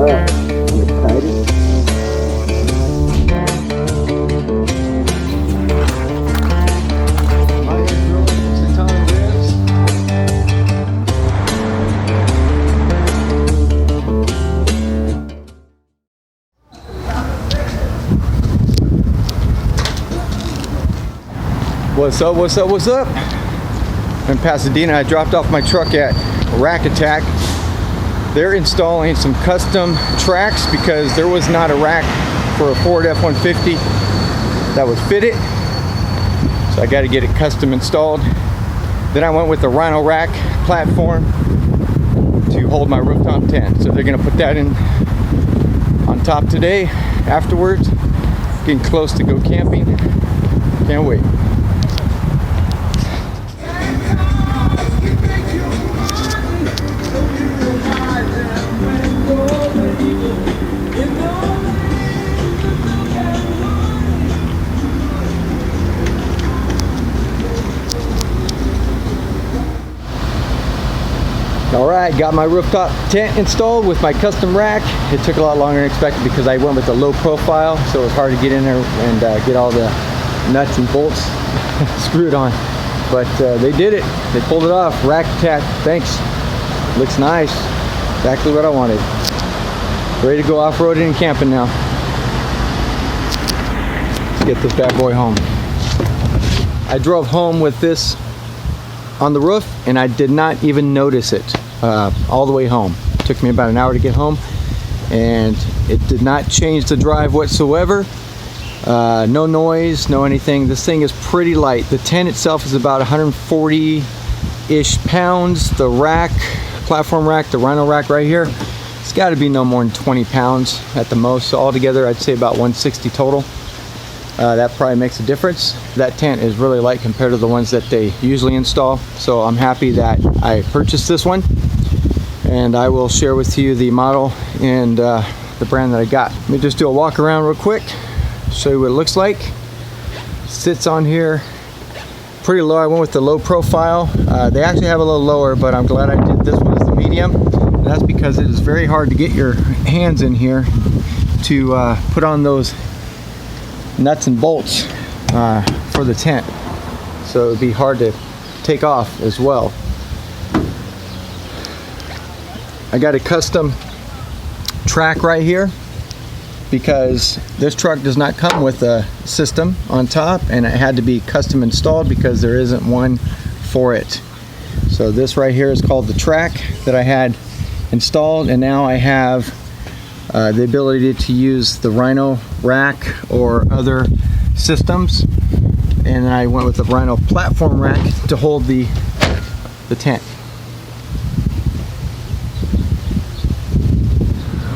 up. I'm excited. What's up, what's up, what's up? In Pasadena, I dropped off my truck at Rack Attack. They're installing some custom tracks because there was not a rack for a Ford F-150 that would fit it. So I got to get it custom installed. Then I went with the Rhino rack platform to hold my rooftop tent. So they're going to put that in on top today. Afterwards, getting close to go camping. Can't wait. Alright, got my rooftop tent installed with my custom rack. It took a lot longer than expected because I went with a low profile, so it was hard to get in there and get all the nuts and bolts screwed on. But they did it. They pulled it off. Rack Attack, thanks. Looks nice. Exactly what I wanted. Ready to go off-roading and camping now. Let's get this bad boy home. I drove home with this on the roof and I did not even notice it all the way home. It took me about an hour to get home and it did not change the drive whatsoever. No noise, no anything. This thing is pretty light. The tent itself is about 140-ish pounds. The rack, platform rack, the Rhino rack right here, it's got to be no more than 20 pounds at the most. So altogether I'd say about 160 total. That probably makes a difference. That tent is really light compared to the ones that they usually install. So I'm happy that I purchased this one. And I will share with you the model and the brand that I got. Let me just do a walk around real quick. Show you what it looks like. Sits on here pretty low. I went with the low profile. They actually have a little lower, but I'm glad I did this one as the medium. And that's because it is very hard to get your hands in here to put on those nuts and bolts for the tent. So it would be hard to take off as well. I got a custom track right here because this truck does not come with a system on top and it had to be custom installed because there isn't one for it. So this right here is called the track that I had installed, and now I have the ability to use the Rhino rack or other systems, and then I went with the Rhino platform rack to hold the tent.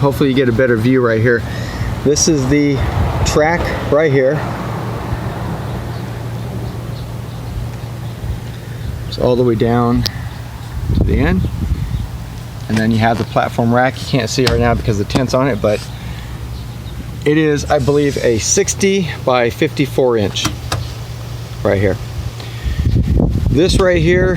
Hopefully you get a better view right here. This is the track right here. It's all the way down to the end. And then you have the platform rack. You can't see it right now because the tent's on it, but it is, I believe, a 60 by 54 inch right here. This right here,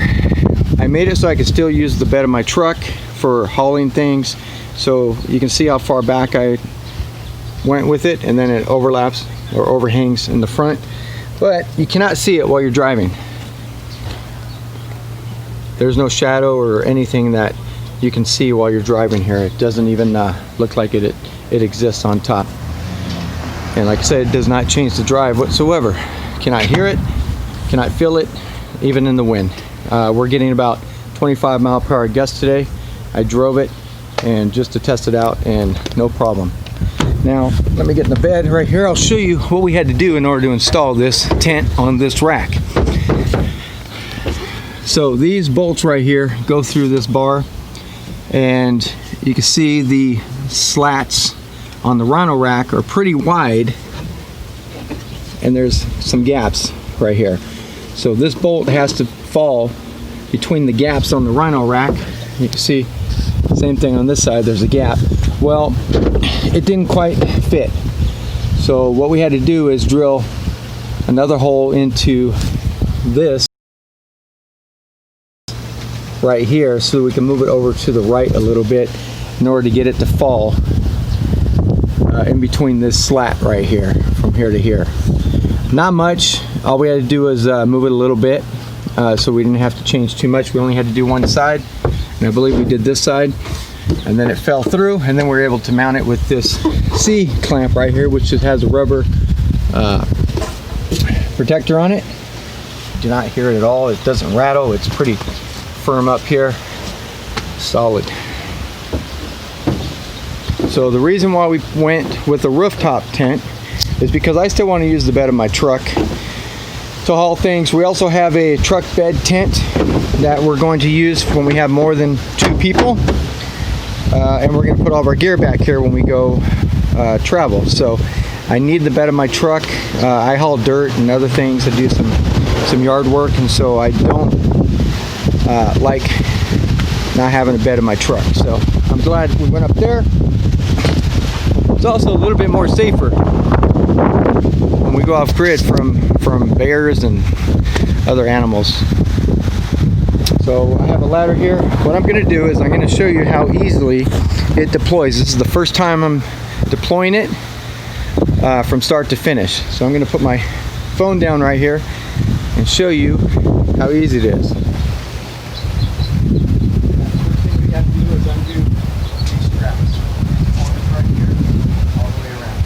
I made it so I could still use the bed of my truck for hauling things. So you can see how far back I went with it, and then it overlaps or overhangs in the front, but you cannot see it while you're driving. There's no shadow or anything that you can see while you're driving here. It doesn't even look like it exists on top. And like I said, it does not change the drive whatsoever. Cannot hear it, cannot feel it, even in the wind. We're getting about 25 mile per hour gusts today. I drove it and just to test it out, and no problem. Now let me get in the bed right here. I'll show you what we had to do in order to install this tent on this rack. So these bolts right here go through this bar, and you can see the slats on the Rhino rack are pretty wide, and there's some gaps right here. So this bolt has to fall between the gaps on the Rhino rack. You can see same thing on this side, there's a gap. Well, it didn't quite fit. So what we had to do is drill another hole into this right here so we can move it over to the right a little bit in order to get it to fall in between this slat right here, from here to here. Not much. All we had to do was move it a little bit, so we didn't have to change too much. We only had to do one side, and I believe we did this side, and then it fell through, and then we were able to mount it with this C clamp right here, which just has a rubber protector on it. Do not hear it at all. It doesn't rattle. It's pretty firm up here, solid. So the reason why we went with the rooftop tent is because I still want to use the bed of my truck to haul things. We also have a truck bed tent that we're going to use when we have more than 2 people, and we're going to put all of our gear back here when we go travel. So I need the bed of my truck. I haul dirt and other things. I do some yard work, and so I don't like not having a bed in my truck. So I'm glad we went up there. It's also a little bit more safer when we go off grid from bears and other animals. So I have a ladder here. What I'm going to do is I'm going to show you how easily it deploys. This is the first time I'm deploying it from start to finish. So I'm going to put my phone down right here and show you how easy it is. First thing we have to do is undo these straps. All this right here, all the way around.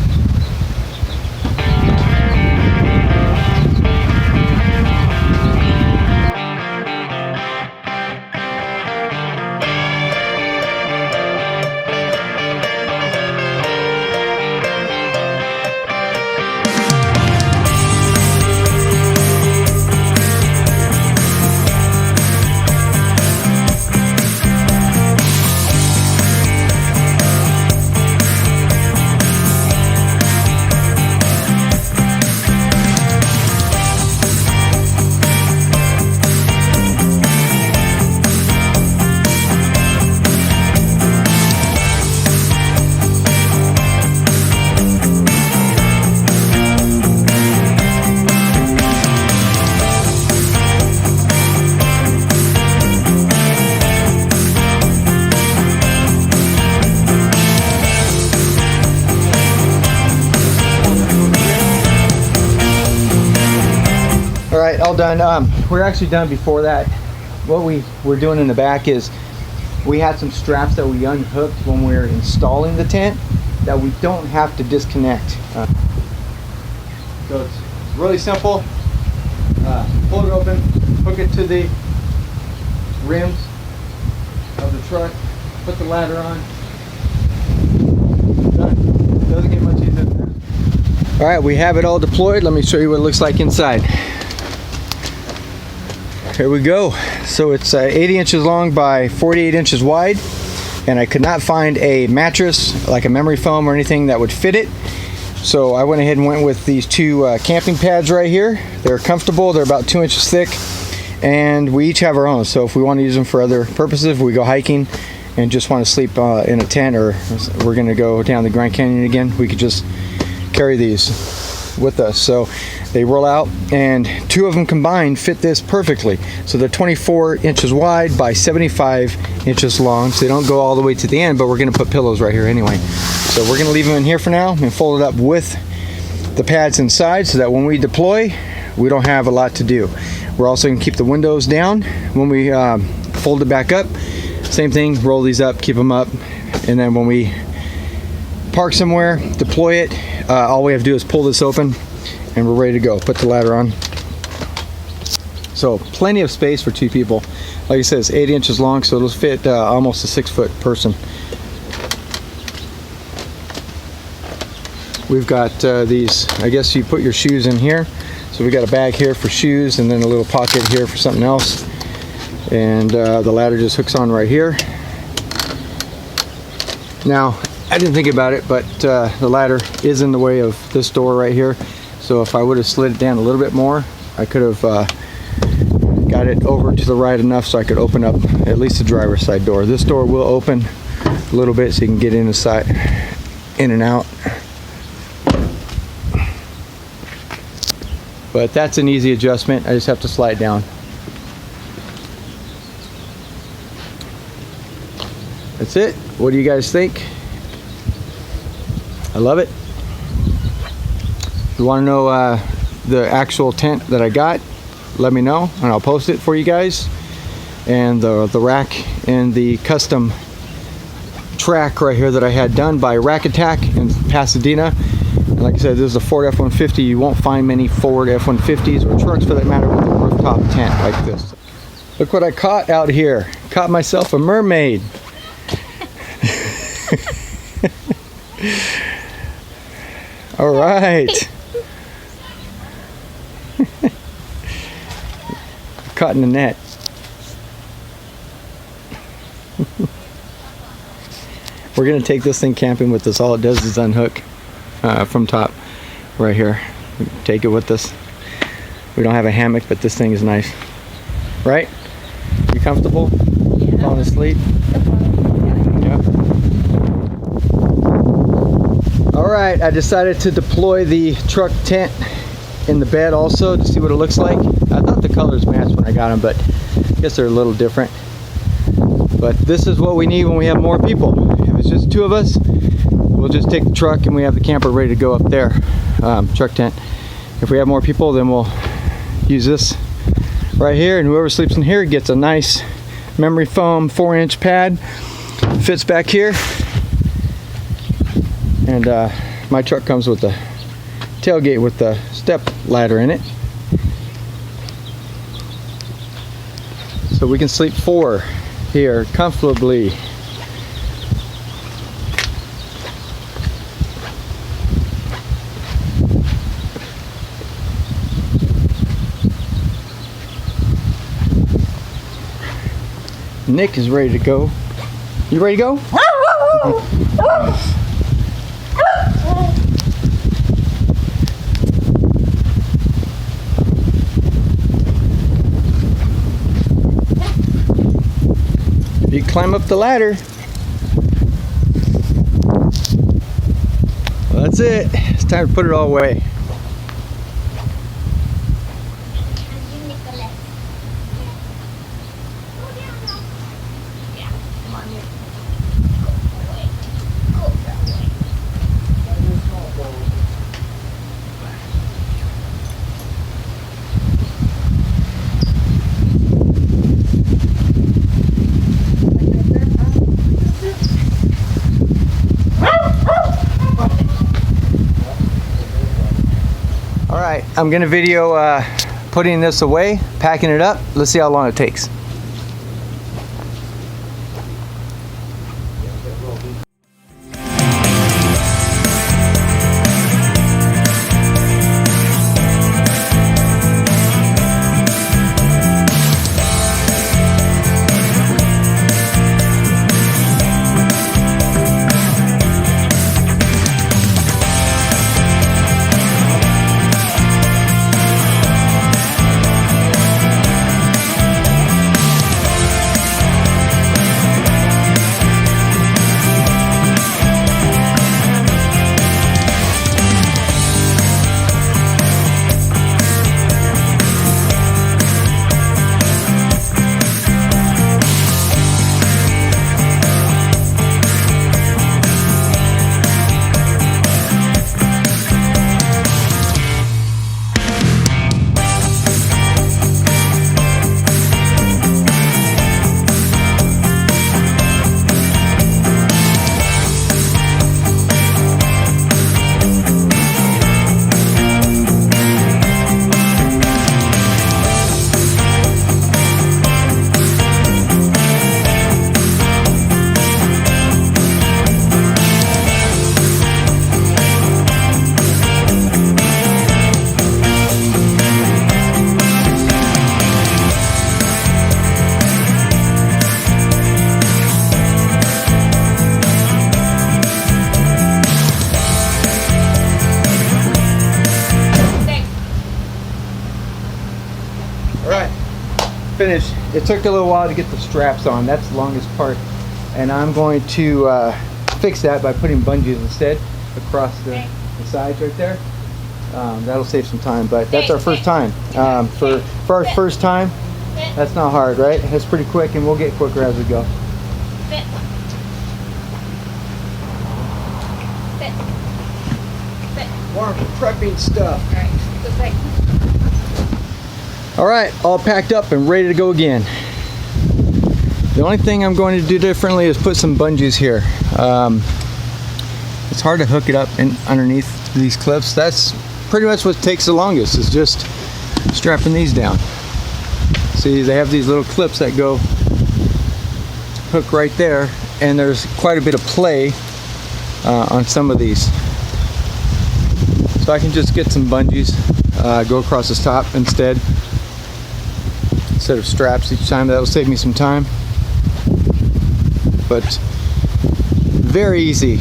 Alright, all done. We're actually done before that. What we were doing in the back is we had some straps that we unhooked when we were installing the tent that we don't have to disconnect. So it's really simple. Pull it open, hook it to the rims of the truck, put the ladder on. Done. Doesn't get much easier than that. Alright, we have it all deployed. Let me show you what it looks like inside. Here we go. So it's 80 inches long by 48 inches wide, and I could not find a mattress like a memory foam or anything that would fit it. So I went ahead and went with these 2 camping pads right here. They're comfortable. They're about 2 inches thick, and we each have our own. So if we want to use them for other purposes, we go hiking and just want to sleep in a tent, or we're going to go down the Grand Canyon again, we could just carry these with us. So they roll out, and 2 of them combined fit this perfectly. So they're 24 inches wide by 75 inches long. So they don't go all the way to the end, but we're going to put pillows right here anyway. So we're going to leave them in here for now and fold it up with the pads inside so that when we deploy, we don't have a lot to do. We're also going to keep the windows down when we fold it back up. Same thing, roll these up, keep them up, and then when we park somewhere, deploy it, all we have to do is pull this open and we're ready to go. Put the ladder on. So plenty of space for 2 people. Like I said, it's 80 inches long, so it'll fit almost a 6-foot person. We've got these, I guess you put your shoes in here. So we got a bag here for shoes, and then a little pocket here for something else. And the ladder just hooks on right here. Now, I didn't think about it, but the ladder is in the way of this door right here. So if I would have slid it down a little bit more, I could have got it over to the right enough so I could open up at least the driver's side door. This door will open a little bit so you can get in and out. But that's an easy adjustment. I just have to slide down. That's it. What do you guys think? I love it. If you want to know the actual tent that I got, let me know and I'll post it for you guys. And the rack and the custom track right here that I had done by Rack Attack in Pasadena. And like I said, this is a Ford F-150. You won't find many Ford F-150s or trucks for that matter with a rooftop tent like this. Look what I caught out here. Caught myself a mermaid. All right. Caught in the net. We're gonna take this thing camping with us. All it does is unhook from top right here. We take it with us. We don't have a hammock, but this thing is nice. Right? You comfortable? Yeah. Falling asleep? Yeah. All right, I decided to deploy the truck tent in the bed also to see what it looks like. I thought the colors matched when I got them, but I guess they're a little different. But this is what we need when we have more people. If it's just two of us, we'll just take the truck and we have the camper ready to go up there, truck tent. If we have more people, then we'll use this right here, and whoever sleeps in here gets a nice memory foam 4-inch pad. Fits back here, and my truck comes with a tailgate with the step ladder in it, so we can sleep 4 here comfortably. Nick is ready to go. You ready to go? You climb up the ladder. Well, that's it. It's time to put it all away. Alright, I'm gonna video putting this away, packing it up. Let's see how long it takes. Finished. It took a little while to get the straps on. That's the longest part, and I'm going to fix that by putting bungees instead across the sides right there. That'll save some time, but that's our first time. For our first time, that's not hard, right? That's pretty quick, and we'll get quicker as we go. Fit. More prepping stuff. All right, go back. All right, all packed up and ready to go again. The only thing I'm going to do differently is put some bungees here. It's hard to hook it up underneath these clips. That's pretty much what takes the longest, is just strapping these down. See, they have these little clips that go hook right there, and there's quite a bit of play on some of these. So I can just get some bungees, go across the top instead of straps each time. That will save me some time, but very easy.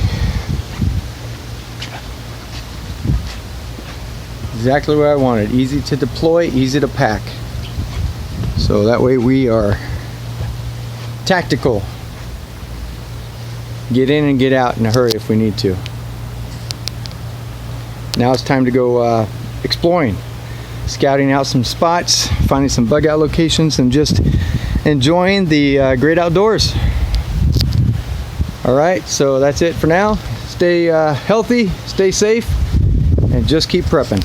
Exactly what I wanted. Easy to deploy, easy to pack. So that way we are tactical. Get in and get out in a hurry if we need to. Now it's time to go exploring, scouting out some spots, finding some bug out locations, and just enjoying the great outdoors. All right, so that's it for now. Stay healthy, stay safe, and just keep prepping.